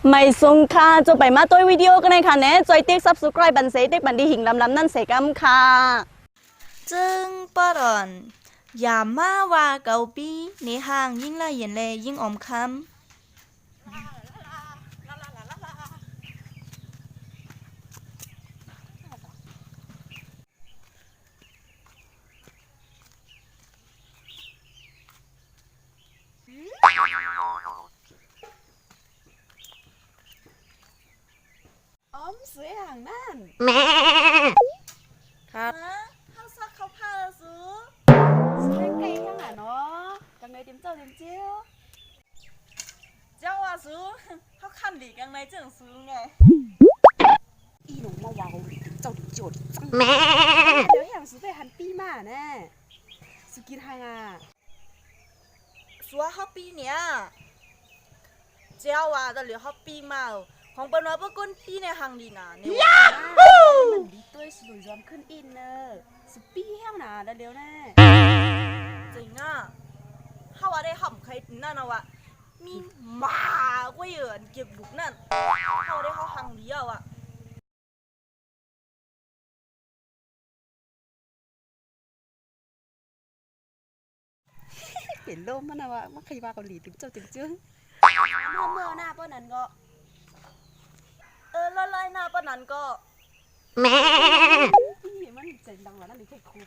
ไม่ส่งค่ะจะไปมาตัววิดีโอกันในค่ะเน่จอยติ๊ก subscribe บันเสติ๊กบันดีหิงลำนั่นเสกัมค่ะจึงปอดอนอย่ามาว่าเกาปีในห้างยิ่งไล่เย็นเลยยิ่งอมคำอ้อมสวยห่างนั่นครับข้าวซักข้าวผ้าซื้อสวยไกลทั้งหลายเนาะจังไงเต็มเจ้าเต็มเจ้าเจ้าว่าซื้อเขาคันดีกันไหนจึงซื้อไงอีหนูมาวาวเจ้าโจดจังเดี๋ยวแห่งซื้อไปหันปีมาแน่สุกินทางอ่ะสัวเขาปีเนี้ยเจ้าว่าแต่เหลือเขาปีมาของเป็นว่าเพื่อก้นปีในห้างดีนะเนี่ยมันดีตัวสลุยยอมขึ้นอินเนอร์สุปีแห้งหนาแล้วเร็วแน่ จริงอ่ะเขาว่าได้ห่ำใครนั่นนะวะมีหมาก็เยอะเก็บบุกนั่นเขาได้เขาห้างเดียวอ่ะเปลี่ยนโลมมันนะวะมันใครว่าเกาหลีถึงเจ้าถึงเจ้าเมื่อหน้าป้อนั้นก็ละลายหน้าปะนั้นก็นี่มันเสียงดังแล้วนั่นนี่แค่ครู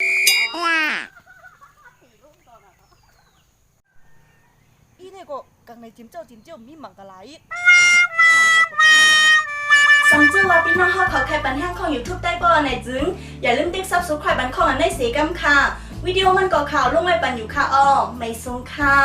อีเนี่ยก็กังในจิ้มเจ้ามีหมังกะไหลสำจือว่าพี่น้องเขาใครบันแห้งของ YouTube ได้บ่ไหนจึงอย่าลืมติ๊ก subscribe บันของอันได้เสียกัมค่ะวิดีโอมันก่อข่าวลงไว้ปันอยู่ค่ะอ้อไม่ส่งค่ะ